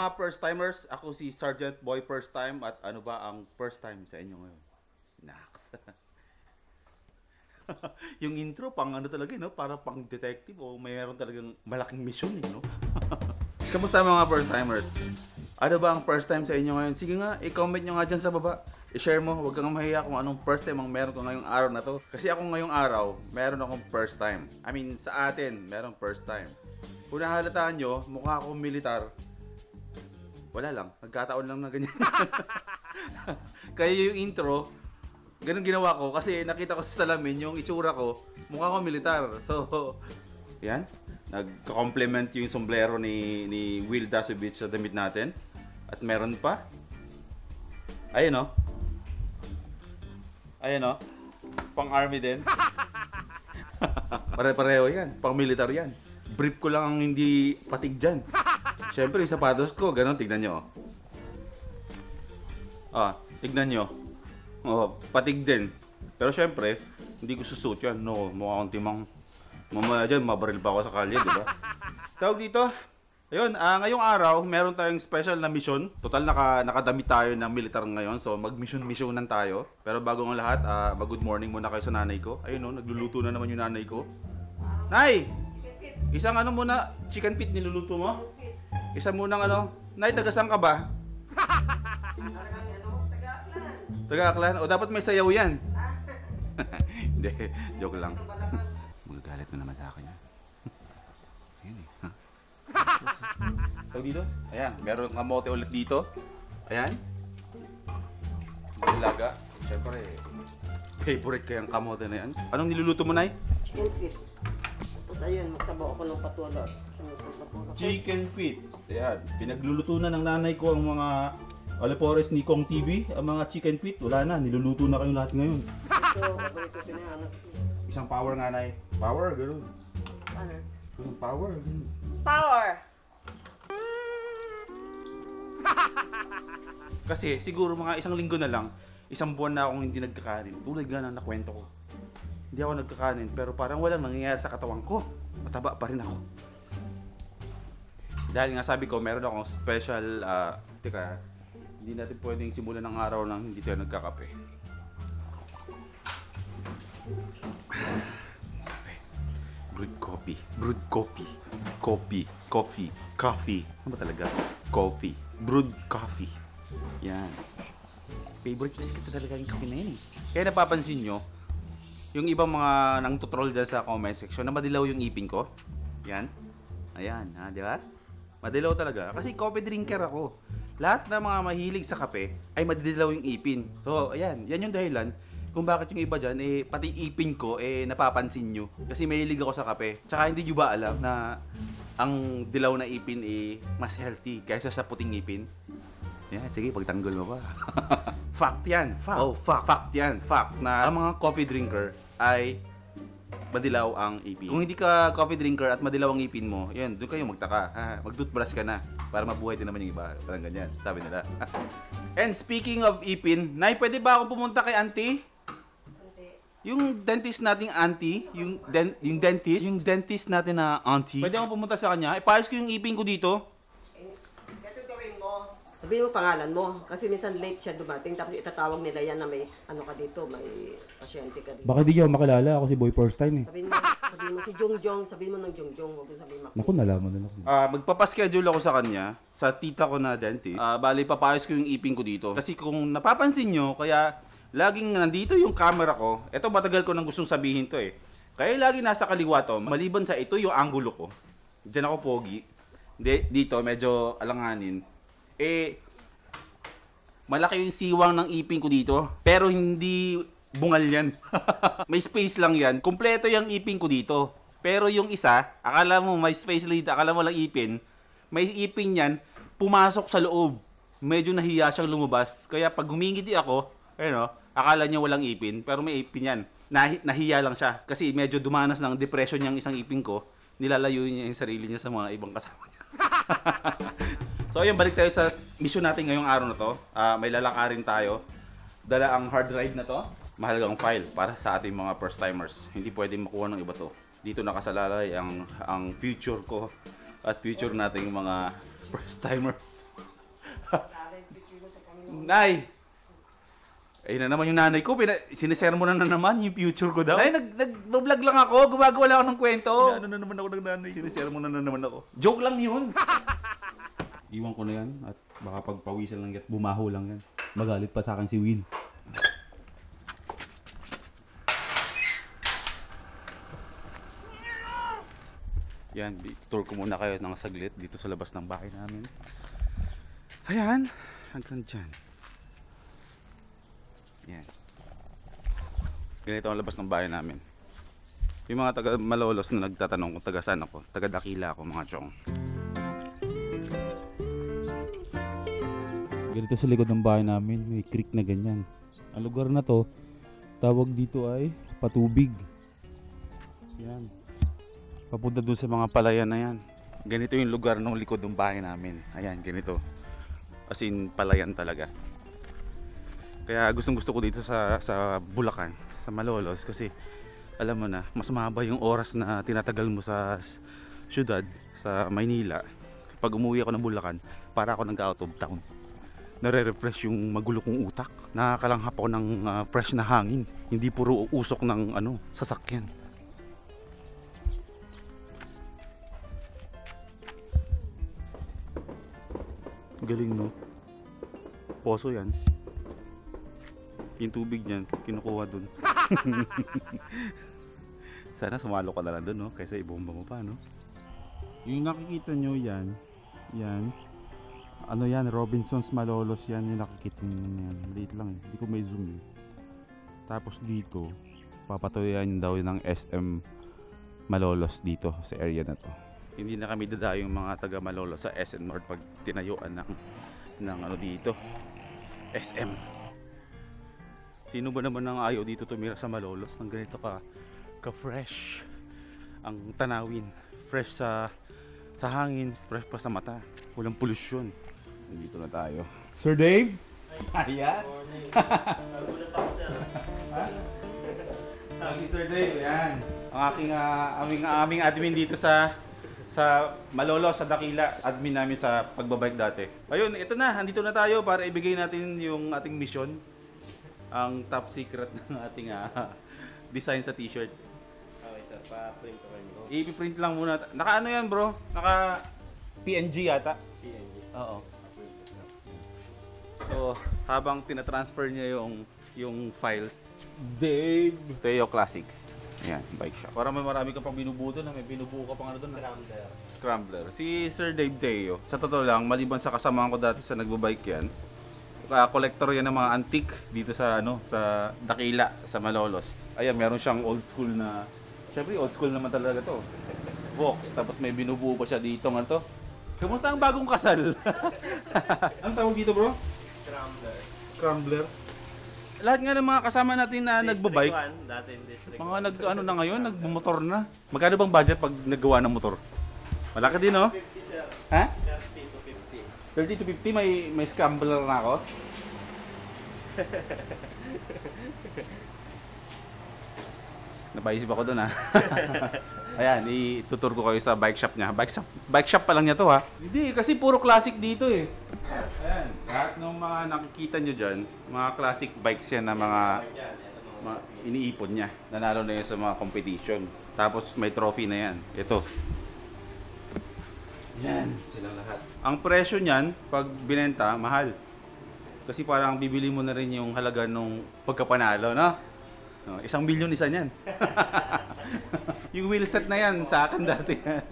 mga first timers, ako si Sergeant Boy First Time at ano ba ang first time sa inyo ngayon? Naks. Yung intro pang ano talaga, no? Para pang detective o mayroon talagang malaking mission, no? Kamusta mga first timers? Ano ba ang first time sa inyo ngayon? Sige nga, i-comment nyo nga dyan sa baba. I-share mo, huwag kang mahiya kung anong first time ang meron ko ngayong araw na to. Kasi ako ngayong araw, meron akong first time. I mean, sa atin, meron first time. Kung nahalataan nyo, mukha akong militar. Wala lang, nagkataon lang na ganyan. Kaya yung intro, ganun ginawa ko kasi nakita ko sa salamin yung itsura ko, mukha akong militar. So, yan. Nag-compliment yung sombrero ni Will Dasovich sa damit natin. At meron pa. Ayun o. Ayun o. Pang army din. Pare-pareho yan. Pang militar yan. Brief ko lang ang hindi patig dyan. Siyempre, yung sapatos ko, ganun, tignan nyo. Tignan nyo. Patig din. Pero siyempre, hindi ko susuot yan. No, mukha akong timang. Mamaya dyan, mabaril pa ako sa kalye, di ba? Tawag dito. Ayun, ngayong araw, meron tayong special na mission. Total, nakadamit tayo ng militar ngayon. So, mag-mission-missionan tayo. Pero bago ng lahat, mag-good morning muna kayo sa nanay ko. Ayun, no, nagluluto na naman yung nanay ko. Nay! Isang ano muna, chicken feet niluluto mo? Isa munang ano, Nay, taga-saan ka ba? Taga-Aklan? O dapat may sayaw yan. Hindi, joke lang. Magagalit mo naman sa akin. Ayan eh. Tawag dito? Ayan, meron kamote ulit dito. Ayan. Nilaga. Siyempre, favorite ko yung kamote na yan. Anong niluluto mo, Nay? Chicken feet. Tapos ayun, magsabaw ako ng patola. Chicken feet. Ayan, pinagluluto na ng nanay ko ang mga alipores ni Kong TV. Ang mga chicken feet, wala na. Niluluto na kayong lahat ngayon. Ito, paborito tinahanap siya. Isang power nga, Nay. Power, gano'n. Ano? Ganun, power, gano'n. Power! Kasi siguro mga isang linggo na lang, isang buwan na akong hindi nagkakanin. Tulad nga na nakwento ko. Hindi ako nagkakanin, pero parang walang nangyayari sa katawan ko. Mataba pa rin ako. Dahil nga sabi ko, meron akong special, hindi natin pwedeng simulan ng araw nang hindi tayo nagkakape. Brewed coffee. Brewed coffee. Coffee. Ano ba talaga? Coffee. Brewed coffee. Yan. Favorite kasi kita talaga yung kape na yun eh. Kaya napapansin nyo, yung ibang mga nang tutrol dyan sa comment section na madilaw yung ipin ko. Yan. Ayan, ha, di ba? Madilaw talaga. Kasi coffee drinker ako. Lahat ng mga mahilig sa kape ay madilaw yung ipin. So, ayan. Yan yung dahilan kung bakit yung iba dyan, pati ipin ko, napapansin nyo. Kasi mahilig ako sa kape. Tsaka hindi nyo ba alam na ang dilaw na ipin mas healthy kaysa sa puting ipin? Yan, sige, pagtanggol mo pa. Fact yan. Fact. Oh, fact. Fact yan. Fact na ang mga coffee drinker ay madilaw ang ipin. Kung hindi ka coffee drinker at madilaw ang ipin mo, yun, doon kayo magtaka. Mag-toothbrush ka na para mabuhay din naman yung iba. Parang ganyan, sabi nila. And speaking of ipin, Nay, pwede ba ako pumunta kay auntie? Yung dentist nating auntie, yung dentist natin na auntie. Pwede ako pumunta sa kanya, ipaayos ko yung ipin ko dito. Ito gawin mo. Sabihin mo pangalan mo. Kasi minsan late siya dumating. Tapos itatawag nila yan na may ano ka dito, may pasyente ka dito. Baka di niya makilala, ako si Boy First Time eh. Sabihin mo si Jongjong. Sabihin mo ng Jongjong. Huwag mo sabihin Mac. Naku, nalaman din ako. Magpapaschedule ako sa kanya, sa tita ko na dentist. Bali, papayos ko yung ipin ko dito. Kasi kung napapansin nyo, kaya laging nandito yung camera ko. Ito, matagal ko nang gustong sabihin to eh. Kaya lagi nasa kaliwa to, maliban sa ito yung angulo ko. Diyan ako pogi. Dito, medyo alanganin. Malaki yung siwang ng ipin ko dito. Pero hindi bungal yan. May space lang yan. Kompleto yung ipin ko dito. Pero yung isa, akala mo may space dito, akala mo lang ipin. May ipin yan, pumasok sa loob. Medyo nahiya siyang lumabas. Kaya pag humingiti ako, akala niya walang ipin, pero may ipin yan. Nahiya lang siya. Kasi medyo dumanas ng depression yung isang ipin ko. Nilalayo niya yung sarili niya sa mga ibang kasama niya. So ayun, balik tayo sa mission natin ngayong araw na to. May lalakarin tayo. Dala ang hard drive na to. Mahalagang file para sa ating mga first timers. Hindi pwedeng makuha ng iba to. Dito nakasalalay ang future ko at future nating mga first timers. Nay! Ayun na naman yung nanay ko, sinisermo na naman yung future ko daw. Nay, nag-vlog lang ako, gumagawa lang ako ng kwento. Ano na naman ako ng nanay, sinisermo na naman ako. Joke lang yun. Iwan ko na yan at baka pagpawisan lang yan, bumaho lang yan. Magalit pa sa akin si Will. Yan, tour ko muna kayo ng saglit dito sa labas ng bahay namin. Ayan, hanggang dyan. Yan. Ganito ang labas ng bahay namin. Yung mga taga Malolos na nagtatanong kung taga saan ako, taga Dakila ako mga chong. Ganito sa likod ng bahay namin, may creek na ganyan. Ang lugar na to, tawag dito ay Patubig. Yan. Papunta dun sa mga palayan na yan. Ganito yung lugar ng likod ng bahay namin. Ayan, ganito. As in, palayan talaga. Kaya gustong gusto ko dito sa Bulacan, sa Malolos. Kasi alam mo na, mas mahaba yung oras na tinatagal mo sa syudad, sa Maynila. Pag umuwi ako ng Bulacan, para ako nag-out of town. Nare-refresh yung magulo kong utak. Nakakalanghap ako ng fresh na hangin. Hindi puro usok ng sasakyan. Galing, no? Poso yan. Yung tubig niyan, kinukuha dun. Sana sumalo ka na lang dun, no? Kaysa ibomba mo pa, no? Yung nakikita nyo yan, ano yan, Robinson's Malolos yan, yung nakikita nyo yan. Maliit lang eh, hindi ko may zoom eh. Tapos dito, papatuyan daw ng SM Malolos dito sa area na to. Hindi na kami dadayo yung mga taga Malolos sa SM North pag tinayuan ng dito. SM. Sino ba naman ang ayaw dito tumira sa Malolos ng ganito ka-fresh ang tanawin, fresh sa hangin, fresh pa sa mata, walang polusyon. Dito na tayo. Sir Dave? Ayan. Si Sir Dave, ayan. Ang aming admin dito sa Malolos, sa Dakila, admin namin sa pagbabike dati. Ayun, ito na, andito na tayo para ibigay natin yung ating mission. Ang top secret ng ating design sa t-shirt. Okay sir, pa-print ko rin ko. I-print lang muna. Naka ano yan bro? Naka PNG yata? PNG. Oo. So, habang tinatransfer niya yung files, Dave! Teo Classics. Ayan, bike shop. Para marami ka pang binubuto na, may binubuo ka pang ano doon. Scrambler. Scrambler. Si Sir Dave Teo, sa totoo lang, maliban sa kasamahan ko dati sa nagbabike yan, collector yan ng mga antique dito sa sa Dakila, sa Malolos. Ayan, meron siyang old school na, syempre old school naman talaga to. Box, tapos may binubuo pa siya dito nga to. Kamusta ang bagong kasal? Anong tawag dito bro? Scrambler. Scrambler. Lahat nga ng mga kasama natin na nagbabike, District 1, dati in District mga 1. na ngayon, nagmumotor na. Magkano bang budget pag naggawa ng motor? Malaki din, no? 50 sir. Ha? 30 to 50. 30 to 50, may scrambler na ako. Napaisip ako doon, ha? Ayan, itutur ko kayo sa bike shop niya. Bike shop pa lang niya to, ha? Hindi, kasi puro classic dito, eh. Ayan, lahat ng mga nakikita nyo dyan, mga classic bikes yan na mga iniipon niya. Nanalo na yan sa mga competition. Tapos may trophy na yan. Ito. Yan, silang lahat. Ang presyo niyan, pag binenta, mahal. Kasi parang bibili mo na rin yung halaga nung pagkapanalo, no? 1 milyon isa niyan. Yung wheel set na yan, sa akin dati yan.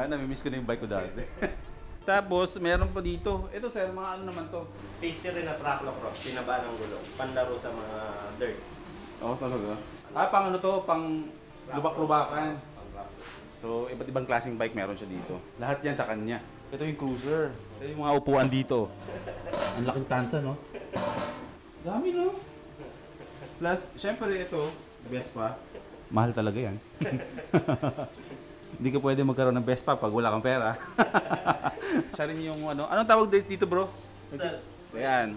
Namimiss ko na yung bike ko dati. Tapos, meron pa dito. Ito sir, mga ano naman to? Picture rin na track cross, pinaba ng gulong. Panlaro sa mga dirt. Oo, talaga. Pang ano to? Pang lubak-lubakan. So, iba't ibang klaseng bike meron siya dito. Lahat yan sa kanya. Ito yung cruiser. Ito yung mga upuan dito. Ang laking tansa, no? Dami, no? Plus, syempre ito, Vespa. Mahal talaga yan. Hindi ka pwede magkaroon ng Vespa pag wala kang pera. Siya rin yung ano. Anong tawag dito bro? Cell. Ayan.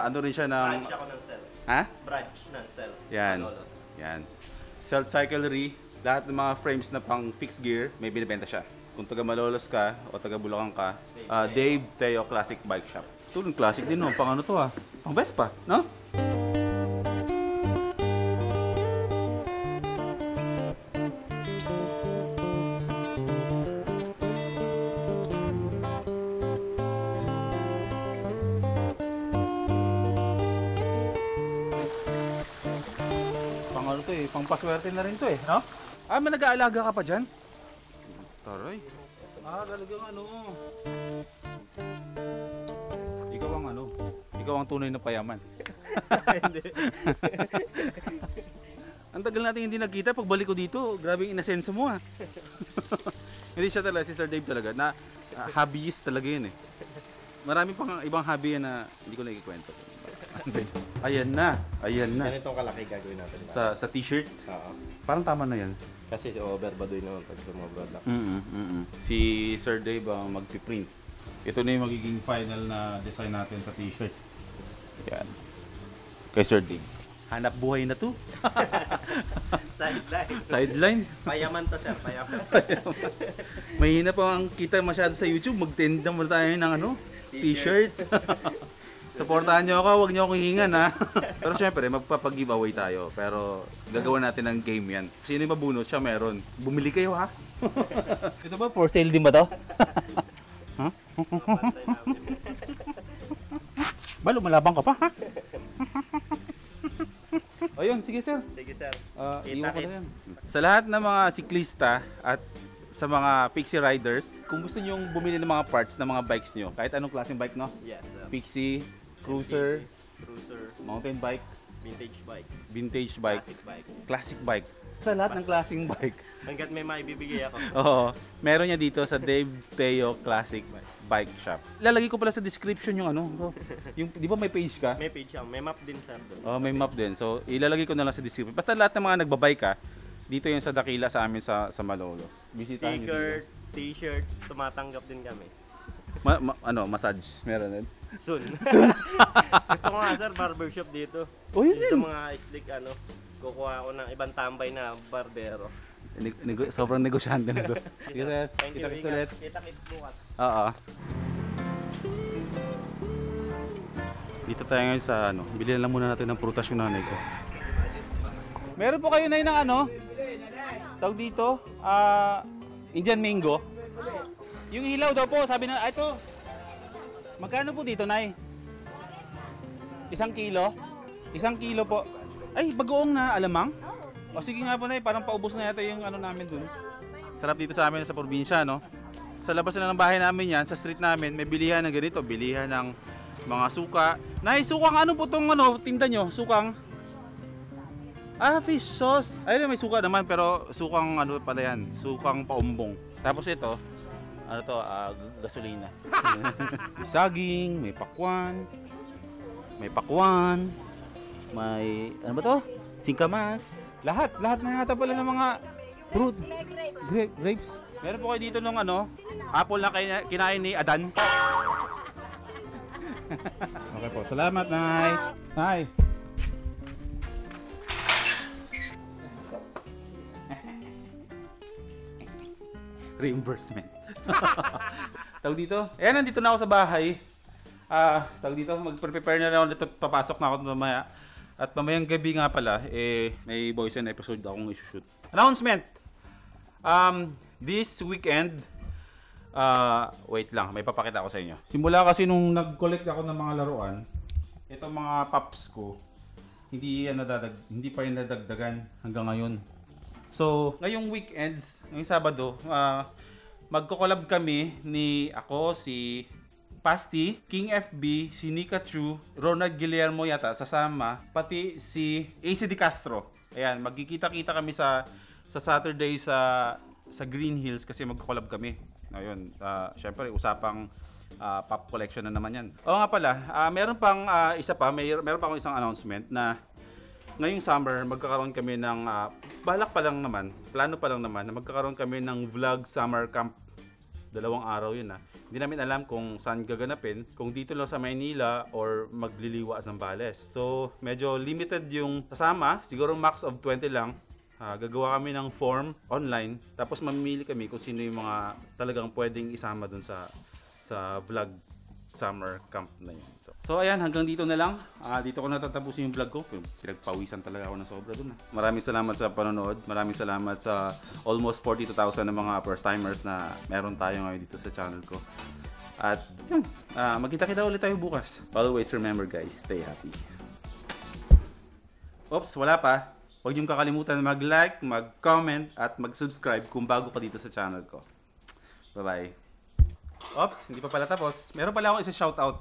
Ano rin siya ng... Branch ako ng cell. Ha? Branch ng cell. Yan. Malolos. Yan. Cell cyclery. Lahat ng mga frames na pang fixed gear, may binibenta siya. Kung taga Malolos ka o taga Bulacan ka, Dave Teo Classic Bike Shop. Ito yung classic din, no? Pang ano to, pang Vespa, no? Pang ano to pang paswerte na rin to no? May nag-aalaga ka pa dyan? Taray. Talagang ano. Ikaw ang ano. Ikaw ang tunay na payaman. Hindi. Ang tagal natin hindi nagkita. Pagbalik ko dito, grabe yung inasenso mo Hindi siya talaga, si Sir Dave talaga. Hobbyist talaga yun Marami pang ibang hobby na hindi ko na ikikwento. Ayan na. Ganitong kalaki gagawin natin. Sa t-shirt? Oo. Parang tama na yan. Kasi overbadoy naman pag sumobra lang. Si Sir Dave ang magpiprint. Ito na yung magiging final na design natin sa t-shirt. Yan. Kay Sir Dave. Hanap buhay na to. Sideline. Payaman to, sir. Payaman. Mahina pa ang kita masyado sa YouTube. Magtenda mo tayo ng t-shirt. Supportahan nyo ako, huwag nyo akong hihingan Pero syempre, magpapag-giveaway tayo. Pero gagawa natin ng game yan. Sino yung mabunot, siya meron. Bumili kayo Ito ba, for sale din ba to? Ba, lumalabang ka pa Ayun, sige sir. Sige, sir. Iwan ko na yan. Sa lahat ng mga siklista at sa mga Pixie riders, kung gusto nyo bumili ng mga parts ng mga bikes nyo, kahit anong klaseng bike, no? Yes, sir. Pixie, Cruiser, Cruiser, mountain bike, vintage bike, classic bike. Sa lahat ng klaseng bike. Hanggat may maibibigay ako. Oo. Meron niya dito sa Dave Teo Classic Bike Shop. Lalagay ko pala sa description yung yung di ba may page ka? May page siya. May map din, sir. May map din. So ilalagay ko na lang sa description. Basta lahat ng mga nagbabike dito yung sa Dakila sa amin sa Malolo. Bisitahin niyo Sticker, dito. t-shirt, tumatanggap din kami. Massage. Meron din. Soon. Gusto ko nga, sir, barbershop dito. Yun Sa mga slick, kukuha ako ng ibang tambay na barbero. Sobrang negosyante na to. Sige sir. Thank you, Kita-kits ulit. Kita-kits bukas. Oo. Dito tayo ngayon sa bilhin lang muna natin ng prutas yung nanay ko. Meron po kayo na ng tawag dito, Indian mango. Yung hilaw daw po, sabi na, ito. Magkano po dito, Nay? 1 kilo? 1 kilo po. Ay, bagoong na alamang? O sige nga po, Nay, parang paubos na yata yung namin dun. Sarap dito sa amin sa probinsya, no? Sa labas na ng bahay namin yan, sa street namin, may bilihan ng ganito, bilihan ng mga suka. Nay, sukang ano po tong tinda nyo? Sukang? Fish sauce. Ayun, may suka naman, pero sukang pala yan, sukang paumbong. Tapos ito, gasolina. May saging, may pakwan, may ano ba to? Singkamas. Lahat na yata pala ng mga fruit. Grapes. Meron po kayo dito ng apple na kinain ni Adan. Okay po, salamat, Nay. Nay. Reimbursement. Tawag dito. Ayan, nandito na ako sa bahay. Tawag dito, mag-prepare na ako dito. Papasok na ako mamaya. At mamayang gabi nga pala, may voice and episode akong isushoot. Announcement! This weekend, wait lang, may papakita ako sa inyo. Simula kasi nung nag-collect ako ng mga laruan, itong mga pups ko, hindi pa yung nadagdagan hanggang ngayon. So, ngayong weekends, ngayong Sabado, magko-collab kami si Pasti, King FB, si Nika Chu, Ronald Guillermo yata, sasama, pati si AC De Castro. Ayan, magkikita-kita kami sa Saturday sa Green Hills kasi magko-collab kami. Ayun, syempre usapang pop collection na naman yan. Oo nga pala, meron pang meron pa akong isang announcement na ngayong summer magkakaroon kami ng plano pa lang naman na magkakaroon kami ng vlog summer camp. 2 araw yun Hindi namin alam kung saan gaganapin, kung dito lang sa Maynila or magliliwa sa Zambales. So medyo limited yung kasama, siguro max of 20 lang. Gagawa kami ng form online, tapos mamimili kami kung sino yung mga talagang pwedeng isama dun sa vlog summer camp na yun. So ayan, hanggang dito na lang. Dito ko natatapusin yung vlog ko. Pinagpawisan talaga ako ng sobra dun. Maraming salamat sa panonood. Maraming salamat sa almost 42,000 na mga first timers na meron tayo ngayon dito sa channel ko. At yun, magkita-kita ulit tayo bukas. Always remember guys, stay happy. Oops, wala pa. Huwag niyong kakalimutan mag-like, mag-comment, at mag-subscribe kung bago ka dito sa channel ko. Bye-bye. Oops, hindi pa pala tapos. Meron pala akong isa-shoutout.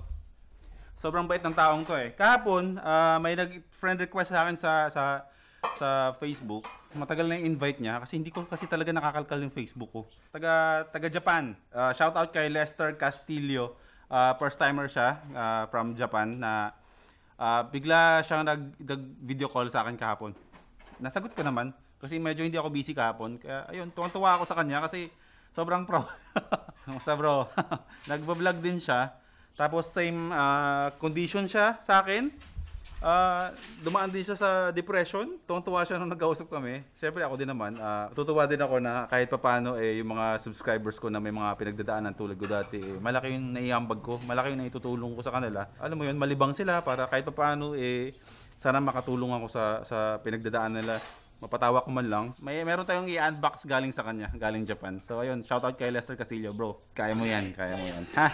Sobrang bait ng taong to eh. Kahapon, may nag-friend request sa akin sa Facebook. Matagal na yung invite niya kasi hindi ko kasi talaga nakakalkal yung Facebook ko. Taga Japan. Shoutout kay Lester Castillo. First timer siya from Japan na bigla siyang nag-video call sa akin kahapon. Nasagot ko naman kasi medyo hindi ako busy kahapon. Kaya ayun, tuwang-tuwa ako sa kanya kasi sobrang pro. Kamusta bro? Nagba-vlog din siya. Tapos same condition siya sa akin. Dumaan din siya sa depression. Tuwang-tuwa siya nung nag-kausap kami. Siyempre ako din naman. Tutuwa din ako na kahit papano yung mga subscribers ko na may mga pinagdadaanan tulad ko dati. Malaki yung naiambag ko. Malaki yung naitutulong ko sa kanila. Alam mo yun, malibang sila para kahit papano sana makatulong ako sa pinagdadaan nila. Mapatawa ko man lang. Meron tayong i-unbox galing sa kanya, galing Japan. So ayun, shoutout kay Lester Castillo, bro. Kaya mo yan, kaya mo yan. Ha?